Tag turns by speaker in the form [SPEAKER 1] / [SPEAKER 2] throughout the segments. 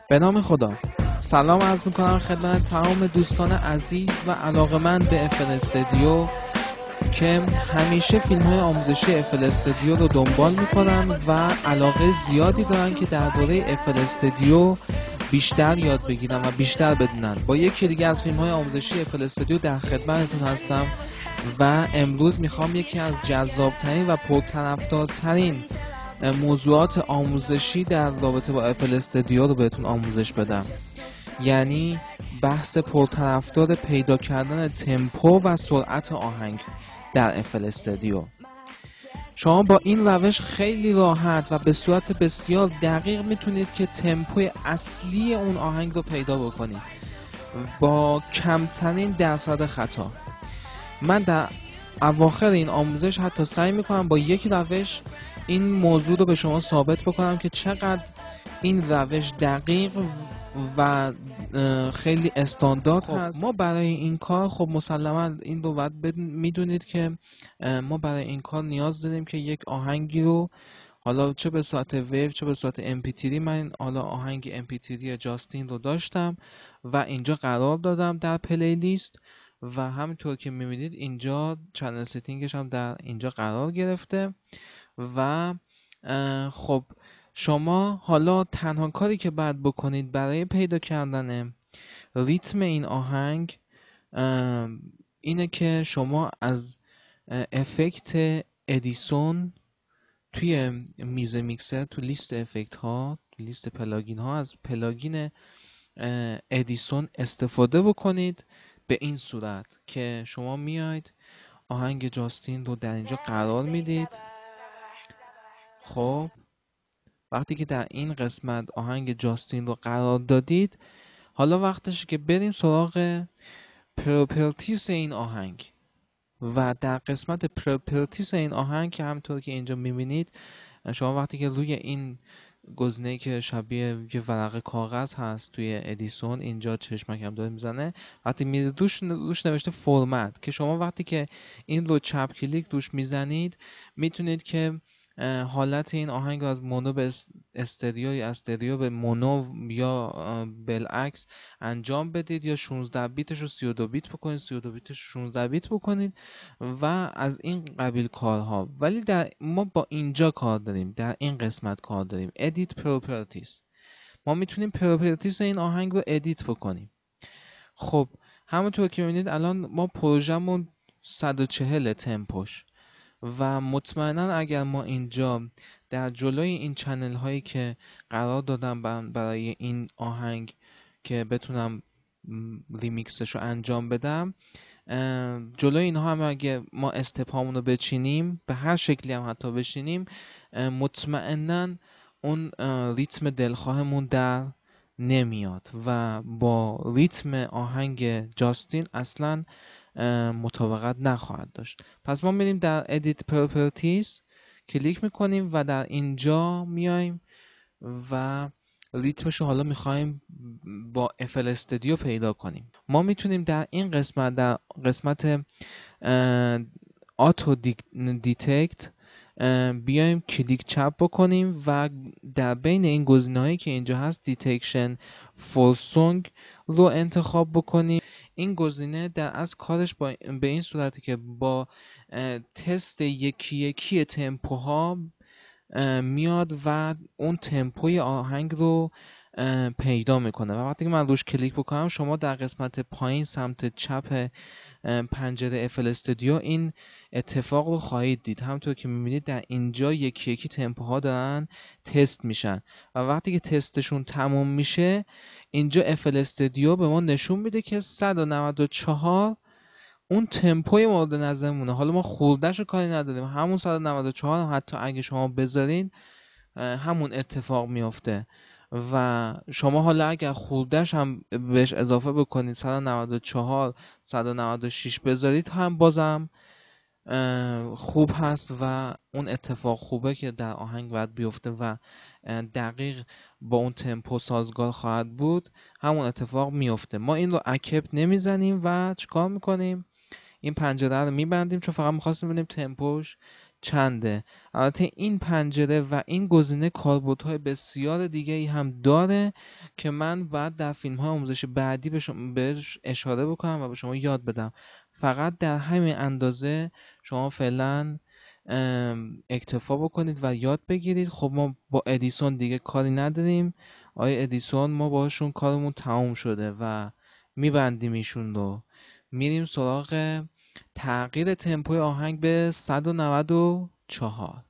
[SPEAKER 1] به نام خدا. سلام عرض میکنم خدمت تمام دوستان عزیز و علاقه‌مند به افل استودیو که همیشه فیلم های آموزشی افل استودیو رو دنبال میکنن و علاقه زیادی دارن که درباره افل استودیو بیشتر یاد بگیرن و بیشتر بدونن. با یکی دیگه از فیلم های آموزشی افل استودیو در خدمتتون هستم و امروز میخوام یکی از جذابترین و پرطرفدارترین موضوعات آموزشی در رابطه با افل استودیو رو بهتون آموزش بدم، یعنی بحث پرطرفدار پیدا کردن تمپو و سرعت آهنگ در افل استودیو. شما با این روش خیلی راحت و به صورت بسیار دقیق میتونید که تمپوی اصلی اون آهنگ رو پیدا بکنید با کمترین درصد خطا. من در اواخر این آموزش حتی سعی میکنم با یک روش این موضوع رو به شما ثابت بکنم که چقدر این روش دقیق و خیلی استاندارد هست. ما برای این کار خب مسلما این رو باید میدونید که ما برای این کار نیاز داریم که یک آهنگی رو، حالا چه به صورت ویو چه به صورت MP3، من حالا آهنگ MP3 جاستین رو داشتم و اینجا قرار دادم در پلیلیست و همینطور که میبینید اینجا چنل ستینگش هم در اینجا قرار گرفته. و خب شما حالا تنها کاری که باید بکنید برای پیدا کردن ریتم این آهنگ اینه که شما از افکت ادیسون توی میز میکسر، تو لیست افکت ها، لیست پلاگین ها، از پلاگین ادیسون استفاده بکنید به این صورت که شما میاید آهنگ جاستین رو در اینجا قرار میدید. خب وقتی که در این قسمت آهنگ جاستین رو قرار دادید، حالا وقتشه که بریم سراغ پراپرتیز این آهنگ. و در قسمت پراپرتیز این آهنگ که همونطور که اینجا میبینید، شما وقتی که روی این گزینه‌ای که شبیه یه ورق کاغذ هست توی ادیسون، اینجا چشمکم داره میزنه، وقتی میرید روش نوشته فرمت، که شما وقتی که این رو چپ کلیک روش میزنید میتونید که حالت این آهنگ از مونو به استریو یا استریو به مونو یا بالعکس انجام بدید، یا 16 بیتش رو 32 بیت بکنید، 32 بیتش رو 16 بیت بکنید و از این قبیل کارها. ولی ما با اینجا کار داریم، در این قسمت کار داریم، edit properties. ما میتونیم properties این آهنگ رو ادیت بکنیم. خب همونطور که میبینید الان ما پروژمون 140 تمپوش و مطمئنا اگر ما اینجا در جلوی این چنل هایی که قرار دادم برای این آهنگ که بتونم ریمیکسش رو انجام بدم، جلوی اینها هم اگه ما استپ هامون رو بچینیم، به هر شکلی هم حتی بچینیم، مطمئنا اون ریتم دلخواهمون در نمیاد و با ریتم آهنگ جاستین اصلا مطابقت نخواهد داشت. پس ما میریم در Edit Properties، کلیک میکنیم و در اینجا میایم و ریتمش رو حالا میخوایم با افل استودیو پیدا کنیم. ما میتونیم در این قسمت، در قسمت آتو دیتکت، بیایم کلیک چپ بکنیم و در بین این گزینه‌هایی که اینجا هست دیتکشن فور سونگ رو انتخاب بکنیم. این گزینه در از کارش به این صورتی که با تست یکی یکی تمپوها میاد و اون تمپوی آهنگ رو پیدا میکنه و وقتی که من روش کلیک بکنم، شما در قسمت پایین سمت چپ پنجره افل استودیو این اتفاق رو خواهید دید. همونطور که میبینید در اینجا یکی یکی تمپوها دارن تست میشن و وقتی که تستشون تموم میشه، اینجا افل استودیو به ما نشون میده که 194 اون تمپوی مورد نظرمونه. حالا ما خورده‌شو کاری نداریم، همون 194 هم حتی اگه شما بذارین همون اتفاق میفته و شما حالا اگر خورده‌ش هم بهش اضافه بکنید 194 196 بذارید هم بازم خوب هست و اون اتفاق خوبه که در آهنگ باید بیفته و دقیق با اون تمپو سازگار خواهد بود، همون اتفاق میفته. ما این رو اکپت نمیزنیم و چیکار میکنیم؟ این پنجره رو میبندیم چون فقط میخواستیم ببینیم تمپوش چنده. البته این پنجره و این گزینه کاربردهای بسیار دیگه ای هم داره که من بعد در فیلم های آموزش بعدی بهش اشاره بکنم و به شما یاد بدم. فقط در همین اندازه شما فعلا اکتفا بکنید و یاد بگیرید. خب ما با ادیسون دیگه کاری نداریم. آیا ادیسون ما باشون کارمون تموم شده و میبندیم ایشون رو. میریم سراغ تغییر تمپوی آهنگ به 194.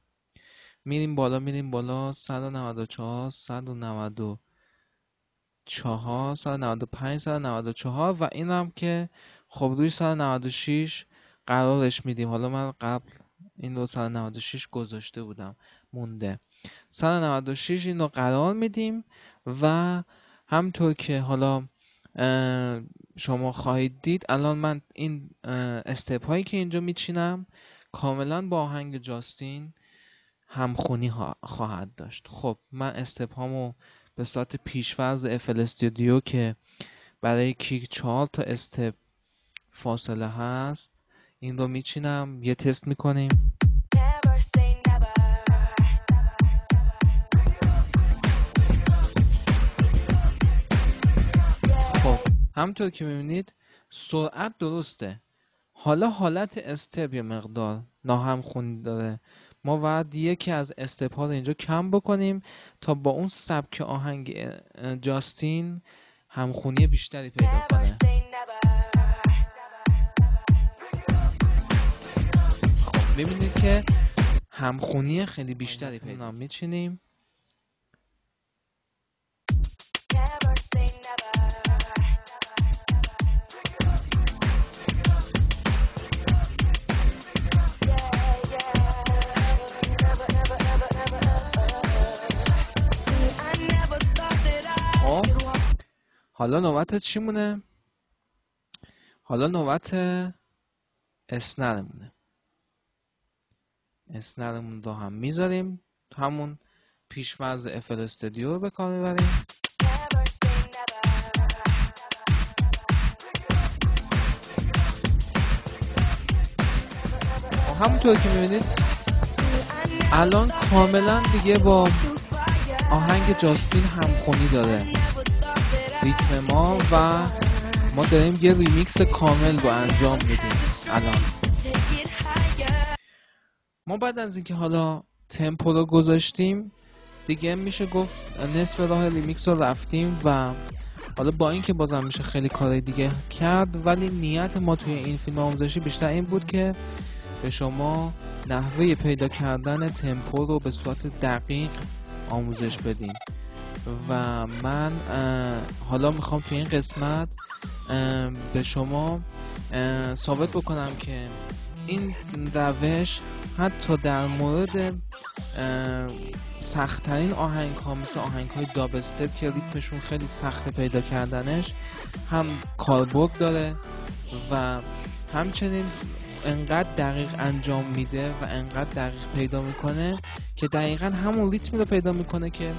[SPEAKER 1] میریم بالا 194 194 195 194 و این هم که خب روی 196 قرارش میدیم. حالا من قبل این رو 196 گذاشته بودم مونده. 196 این رو قرار میدیم و همطور که حالا شما خواهید دید الان من این استپ هایی که اینجا میچینم کاملا با آهنگ جاستین همخونی خواهد داشت. خب من استپ هامو به صورت پیش‌فرض FL استودیو که برای کیک 4 تا استپ فاصله هست این رو میچینم، یه تست میکنیم. خب همطور که میبینید سرعت درسته. حالا حالت استپ یه مقدار ناهمخونی داره. ما باید یکی از استپ ها رو اینجا کم بکنیم تا با اون سبک آهنگ جاستین همخونی بیشتری پیدا کنه. خب میبینید که همخونی خیلی بیشتری پیدا میچینیم. حالا نوبت چی مونه؟ حالا نوبت اسنرمونه. اسنرمون رو هم میذاریم، همون پیش‌فرض FL استودیو رو به کار میبریم. همونطور که میبینید الان کاملا دیگه با آهنگ جاستین همخونی داره ریتم ما و ما داریم یه ریمیکس کامل رو انجام میدیم. الان ما بعد از اینکه حالا تمپو رو گذاشتیم دیگه میشه گفت نصف راه ریمیکس رو رفتیم و حالا با اینکه بازم میشه خیلی کارهای دیگه کرد ولی نیت ما توی این فیلم آموزشی بیشتر این بود که به شما نحوه پیدا کردن تمپو رو به صورت دقیق آموزش بدیم و من حالا میخوام توی این قسمت به شما ثابت بکنم که این روش حتی در مورد سخت‌ترین آهنگ ها مثل آهنگ های داب استپ که ریتمشون خیلی سخت پیدا کردنش هم کاربرد داره و همچنین انقدر دقیق انجام میده و انقدر دقیق پیدا میکنه که دقیقا همون ریتمی رو پیدا میکنه که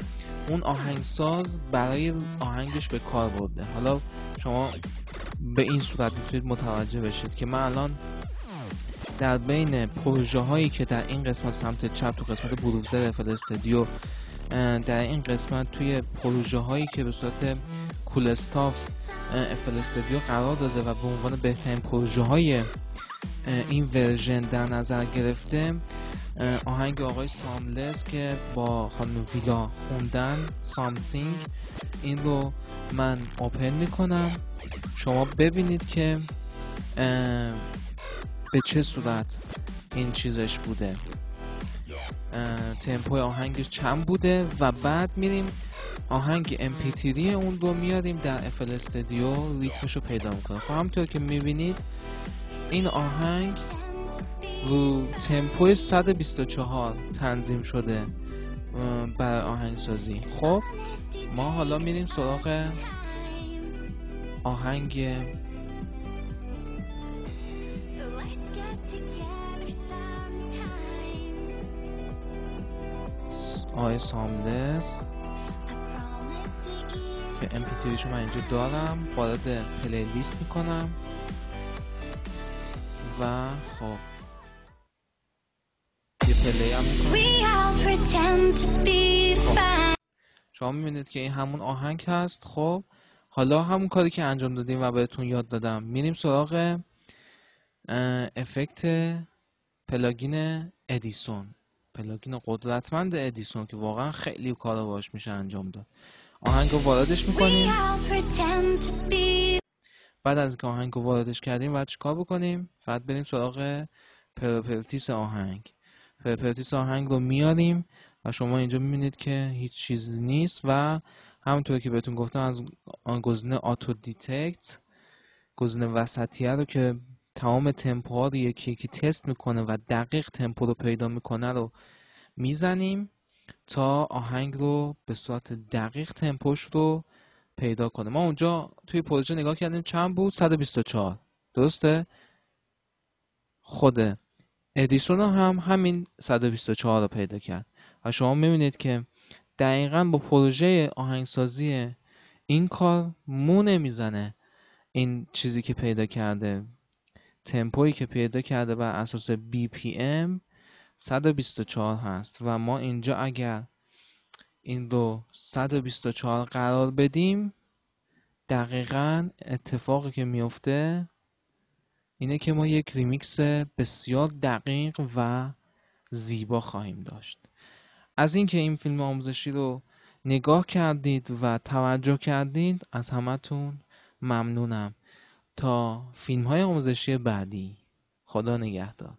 [SPEAKER 1] اون آهنگساز برای آهنگش به کار برده. حالا شما به این صورت میتونید متوجه بشید که من الان در بین پروژه هایی که در این قسمت سمت چپ تو قسمت بروزر FL استودیو در این قسمت توی پروژه هایی که به صورت کول استاف FL استودیو قرار داده و به عنوان بهترین پروژه های این ورژن در نظر گرفته آهنگ آقای ساملس که با خانم ویلا خوندن سامسینگ، این رو من اوپن میکنم شما ببینید که به چه صورت این چیزش بوده، تمپوی آهنگش چند بوده و بعد میریم آهنگ MP3 اون رو میاریم در FL استودیو ریتمش رو پیدا میکنه. خب همونطور که میبینید این آهنگ رو تمپوی 124 تنظیم شده برای آهنگسازی. خب ما حالا میریم سراغ آهنگ آقای ساملس که MP3 شو من اینجا دارم، وارد پلیلیست میکنم و خب پلی هم میکنم. شما میبینید که این همون آهنگ هست. خب حالا همون کاری که انجام دادیم و بهتون یاد دادم، میریم سراغ افکت پلاگین ادیسون، پلاگین قدرتمند ادیسون که واقعا خیلی کارا باش میشه انجام داد. آهنگ رو واردش میکنیم. بعد از اینکه آهنگ رو واردش کردیم بعد چیکار بکنیم؟ بعد بریم سراغ پراپرتیس آهنگ. پراپرتیس آهنگ رو میاریم و شما اینجا میبینید که هیچ چیزی نیست و همونطور که بهتون گفتم از گزینه آتو دیتکت، گزینه وسطیه رو که تمام تمپوها رو یکی یکی تست میکنه و دقیق تمپو رو پیدا میکنه رو میزنیم تا آهنگ رو به صورت دقیق تمپوش رو پیدا کنه. ما اونجا توی پروژه نگاه کردیم چند بود؟ 124. درسته؟ خود ادیسون هم همین 124 رو پیدا کرد و شما میبینید که دقیقاً با پروژه آهنگسازی این کار مو نمیزنه. این چیزی که پیدا کرده، تمپویی که پیدا کرده بر اساس BPM 124 هست و ما اینجا اگر این رو 124 قرار بدیم دقیقاً اتفاقی که میفته اینه که ما یک ریمیکس بسیار دقیق و زیبا خواهیم داشت. از اینکه این فیلم آموزشی رو نگاه کردید و توجه کردید از همتون ممنونم. تا فیلم های آموزشی بعدی، خدا نگهدار.